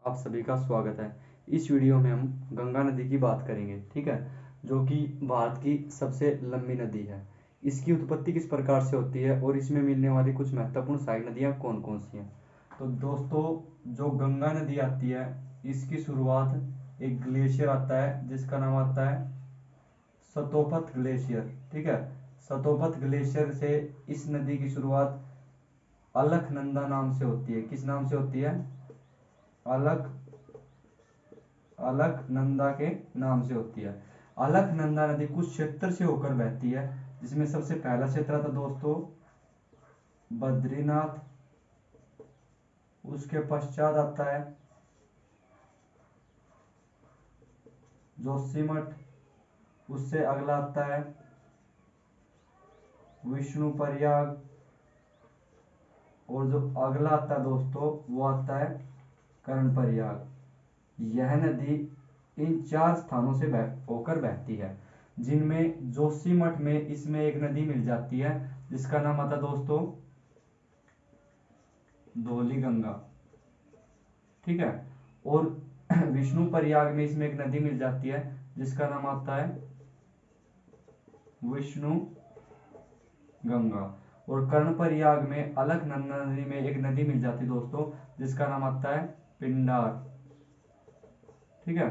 आप सभी का स्वागत है। इस वीडियो में हम गंगा नदी की बात करेंगे, ठीक है, जो कि भारत की सबसे लंबी नदी है। इसकी उत्पत्ति किस प्रकार से होती है और इसमें मिलने वाली कुछ महत्वपूर्ण सहायक नदियाँ कौन कौन सी हैं। तो दोस्तों, जो गंगा नदी आती है इसकी शुरुआत एक ग्लेशियर आता है जिसका नाम आता है सतोपत ग्लेशियर, ठीक है। सतोपत ग्लेशियर से इस नदी की शुरुआत अलकनंदा नाम से होती है। किस नाम से होती है? अलक अलकनंदा के नाम से होती है। अलकनंदा नदी कुछ क्षेत्र से होकर बहती है, जिसमें सबसे पहला क्षेत्र आता दोस्तों बद्रीनाथ, उसके पश्चात आता है जोशीमठ, उससे अगला आता है विष्णु प्रयाग, और जो अगला आता है दोस्तों वो आता है कर्ण प्रयाग। यह नदी इन 4 स्थानों से होकर बहती है, जिनमें जोशीमठ में इसमें एक नदी मिल जाती है जिसका नाम आता है दोस्तों धौली गंगा, ठीक है। और विष्णु प्रयाग में इसमें एक नदी मिल जाती है जिसका नाम आता है विष्णु गंगा। और कर्ण प्रयाग में अलकनंदा नदी में एक नदी मिल जाती है दोस्तों जिसका नाम आता है पिंडार, ठीक है।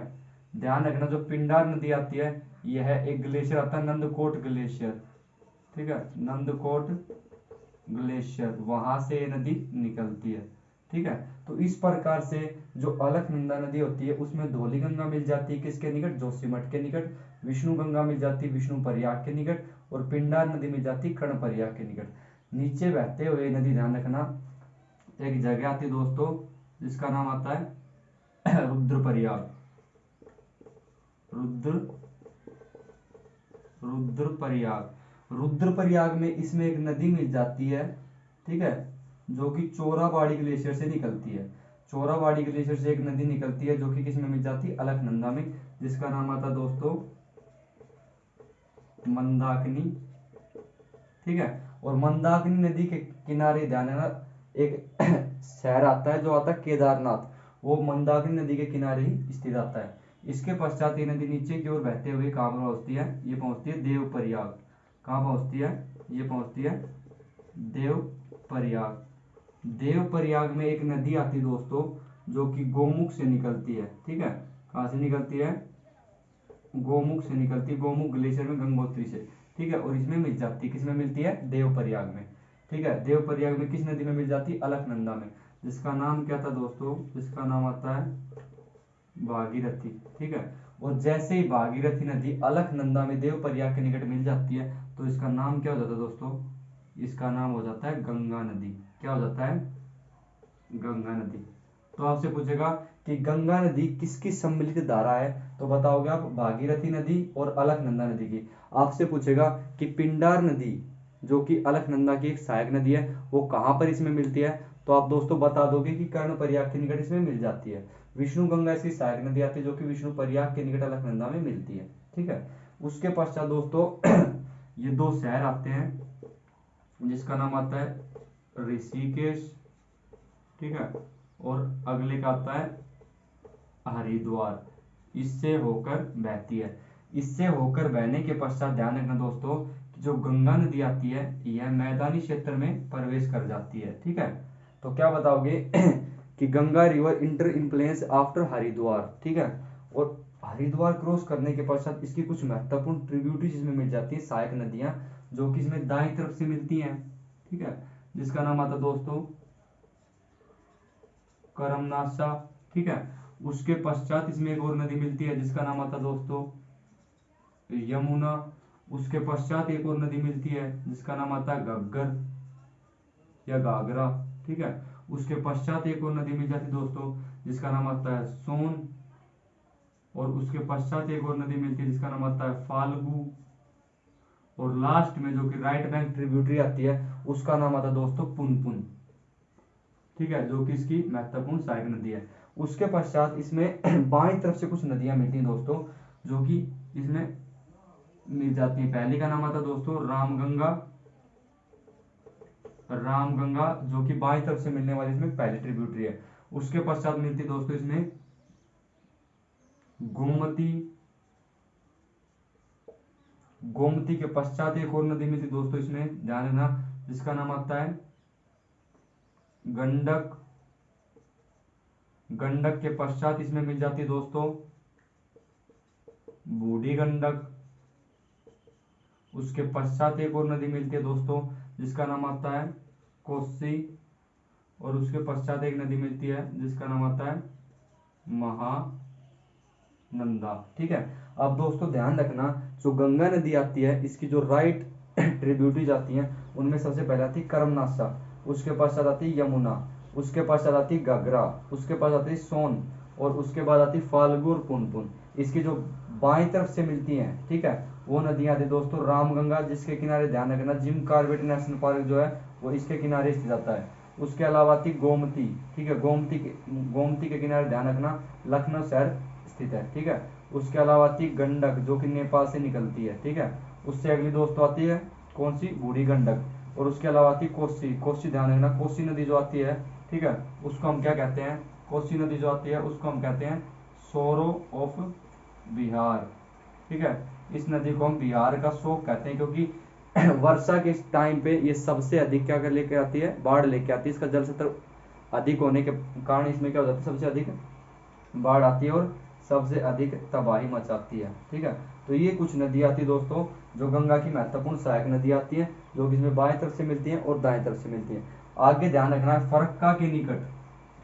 ध्यान रखना, जो पिंडार नदी आती है यह एक ग्लेशियर आता है नंदकोट ग्लेशियर, ठीक है, नंदकोट ग्लेशियर, वहां से ये नदी निकलती है, ठीक है। तो इस प्रकार से जो अलकनंदा नदी होती है उसमें धौली गंगा मिल जाती है किसके निकट? जोशीमठ के निकट। विष्णु गंगा मिल जाती है विष्णु प्रयाग के निकट, और पिंडार नदी मिल जाती है कर्ण प्रयाग के निकट। नीचे बहते हुए नदी, ध्यान रखना, एक जगह आती है दोस्तों जिसका नाम आता है रुद्रप्रयाग। रुद्र रुद्रप्रयाग रुद्रप्रयाग में इसमें एक नदी मिल जाती है, ठीक है, जो कि चोराबाड़ी ग्लेशियर से निकलती है। चोराबाड़ी ग्लेशियर से एक नदी निकलती है जो कि किसमें मिल जाती है? अलकनंदा में, जिसका नाम आता है दोस्तों मंदाकिनी, ठीक है। और मंदाकिनी नदी के किनारे, ध्यान है ना, एक शहर आता है जो आता है केदारनाथ, वो मंदाकिनी नदी के किनारे ही स्थित आता है। इसके पश्चात ये नदी नीचे की ओर बहते हुए कहाँ पहुंचती है? ये पहुंचती है देवप्रयाग। कहाँ पहुंचती है? ये पहुंचती है देवप्रयाग। देवप्रयाग में एक नदी आती है दोस्तों जो कि गोमुख से निकलती है, ठीक है। कहाँ से निकलती है? गोमुख से निकलती है, गोमुख ग्लेशियर में गंगोत्री से, ठीक है। और इसमें मिल जाती है, किसमें मिलती है? देवप्रयाग में, ठीक है। देवप्रयाग में किस नदी में मिल जाती है? अलकनंदा में, जिसका नाम क्या था दोस्तों? जिसका नाम आता है भागीरथी, ठीक है। और जैसे ही भागीरथी नदी अलकनंदा में देवप्रयाग के निकट मिल जाती है तो इसका नाम क्या हो जाता है दोस्तों? इसका नाम हो जाता है गंगा नदी। क्या हो जाता है? गंगा नदी। तो आपसे पूछेगा कि गंगा नदी किसकी सम्मिलित धारा है, तो बताओगे आप भागीरथी नदी और अलकनंदा नदी की। आपसे पूछेगा कि पिंडार नदी, जो कि अलकनंदा की एक सहायक नदी है, वो कहां पर इसमें मिलती है, तो आप दोस्तों बता दोगे कि कर्ण प्रयाग के निकट इसमें मिल जाती है। विष्णु गंगा इसकी सहायक नदी आती है जो कि विष्णु प्रयाग के निकट अलकनंदा में मिलती है, ठीक है। उसके पश्चात दोस्तों ये 2 शहर आते हैं जिसका नाम आता है ऋषिकेश, ठीक है, और अगले का आता है हरिद्वार। इससे होकर बहती है। इससे होकर बहने के पश्चात ध्यान रखना दोस्तों कि जो गंगा नदी आती है यह मैदानी क्षेत्र में प्रवेश कर जाती है, ठीक है। तो क्या बताओगे कि Ganga river inter influence after Haridwar, ठीक है। और हरिद्वार क्रॉस करने के पश्चात इसकी कुछ महत्वपूर्ण ट्रिब्यूटरीज इसमें मिल जाती है, सहायक नदियां, जो कि इसमें दाएं तरफ से मिलती हैं, ठीक है, जिसका नाम आता है दोस्तों करमनाशा, ठीक है। उसके पश्चात इसमें एक और नदी मिलती है जिसका नाम आता है दोस्तों यमुना। उसके पश्चात एक और नदी मिलती है जिसका नाम आता है घग्गर या घाघरा, ठीक है। उसके पश्चात एक और नदी मिल जाती है दोस्तों जिसका नाम आता है सोन। और उसके पश्चात एक और नदी मिलती है जिसका नाम आता है फाल्गु। और लास्ट में जो कि राइट बैंक ट्रिब्यूटरी आती है उसका नाम आता है दोस्तों पुनपुन, ठीक है, जो कि इसकी महत्वपूर्ण सहायक नदी है। उसके पश्चात इसमें बाईं तरफ से कुछ नदियां मिलती हैं दोस्तों जो कि इसमें मिल जाती हैं। पहले का नाम आता है दोस्तों रामगंगा। रामगंगा जो कि बाईं तरफ से मिलने वाली इसमें पहली ट्रिब्यूटरी है। उसके पश्चात मिलती है दोस्तों इसमें गोमती। गोमती के पश्चात एक और नदी मिलती है दोस्तों इसमें, ध्यान रखना, जिसका नाम आता है गंडक। गंडक के पश्चात इसमें मिल जाती है दोस्तों बूढ़ी गंडक। उसके पश्चात एक और नदी मिलती है दोस्तों जिसका नाम आता है कोसी। और उसके पश्चात एक नदी मिलती है जिसका नाम आता है महानंदा। ठीक है। अब दोस्तों ध्यान रखना, जो गंगा नदी आती है इसकी जो राइट ट्रिब्यूटरीज आती हैं उनमें सबसे पहले आती है कर्मनाशा, उसके पश्चात आती है यमुना, उसके पश्चात आती है घाघरा, उसके पास आती है सोन, और उसके बाद आती है फाल्गु और पुनपुन। इसकी जो बाईं तरफ से मिलती हैं, ठीक है, वो नदियां आती है दोस्तों रामगंगा, जिसके किनारे ध्यान रखना जिम कॉर्बेट नेशनल पार्क जो है वो इसके किनारे स्थित आता है। उसके अलावा आती गोमती। ठीक है, गोमती के किनारे ध्यान रखना लखनऊ शहर स्थित है। ठीक है। उसके अलावा आती है गंडक जो कि नेपाल से निकलती है। ठीक है। उससे अगली दोस्तों आती है कौन सी, बूढ़ी गंडक। और उसके अलावा आती है कोसी। कोसी ध्यान रखना, कोसी नदी जो आती है, ठीक है, उसको हम क्या कहते हैं, कोसी नदी जो आती है उसको हम कहते हैं सोरो ऑफ बिहार। ठीक है। इस नदी को हम बिहार का शोक कहते हैं, क्योंकि वर्षा के टाइम पे ये सबसे अधिक क्या कर लेके आती है, बाढ़ लेके आती है। इसका जल स्तर अधिक होने के कारण इसमें क्या हो जाता है, सबसे अधिक बाढ़ आती है और सबसे अधिक तबाही मचाती है। ठीक है। तो ये कुछ नदी आती है दोस्तों जो गंगा की महत्वपूर्ण सहायक नदी आती है, जो कि इसमें बाएं तरफ से मिलती है और दाएं तरफ से मिलती है। आगे ध्यान रखना है फरक्का के निकट,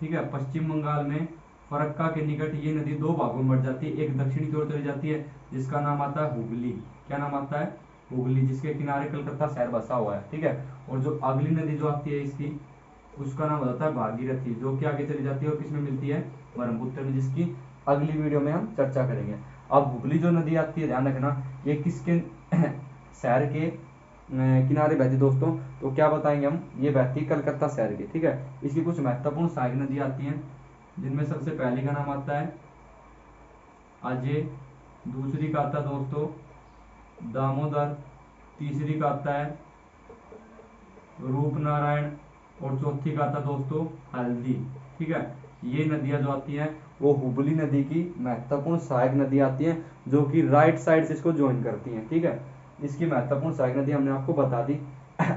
ठीक है, पश्चिम बंगाल में फरक्का के निकट ये नदी दो भागों में बढ़ जाती है। एक दक्षिण की ओर चली जाती है जिसका नाम आता है हुगली। क्या नाम आता है, हुगली, जिसके किनारे कलकत्ता शहर बसा हुआ है। ठीक है। और जो अगली नदी जो आती है इसकी, उसका नाम होता है भागीरथी, जो कि आगे चली जाती है और किसमें मिलती है, ब्रह्मपुत्र में, जिसकी अगली वीडियो में हम चर्चा करेंगे। अब हुगली जो नदी आती है ध्यान रखना ये किसके शहर के किनारे बहती दोस्तों, तो क्या बताएंगे हम, ये बहती कलकत्ता शहर की। ठीक है। इसकी कुछ महत्वपूर्ण सहायक नदी आती हैं, जिनमें सबसे पहली का नाम आता है अजय, दूसरी का आता है दोस्तों दामोदर, तीसरी का आता है रूपनारायण, और चौथी का आता है दोस्तों हल्दी। ठीक है। ये नदियां जो आती हैं वो हुगली नदी की महत्वपूर्ण सहायक नदी आती हैं, जो कि राइट साइड से इसको ज्वाइन करती हैं। ठीक है। इसकी महत्वपूर्ण सहायक नदी हमने आपको बता दी।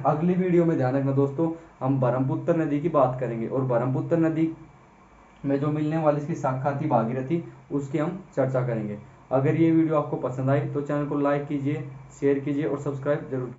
अगली वीडियो में ध्यान रखना दोस्तों, हम ब्रह्मपुत्र नदी की बात करेंगे, और ब्रह्मपुत्र नदी में जो मिलने वाली इसकी शाखा थी भागीरथी, उसकी हम चर्चा करेंगे। अगर ये वीडियो आपको पसंद आई तो चैनल को लाइक कीजिए, शेयर कीजिए और सब्सक्राइब जरूर कीजिए।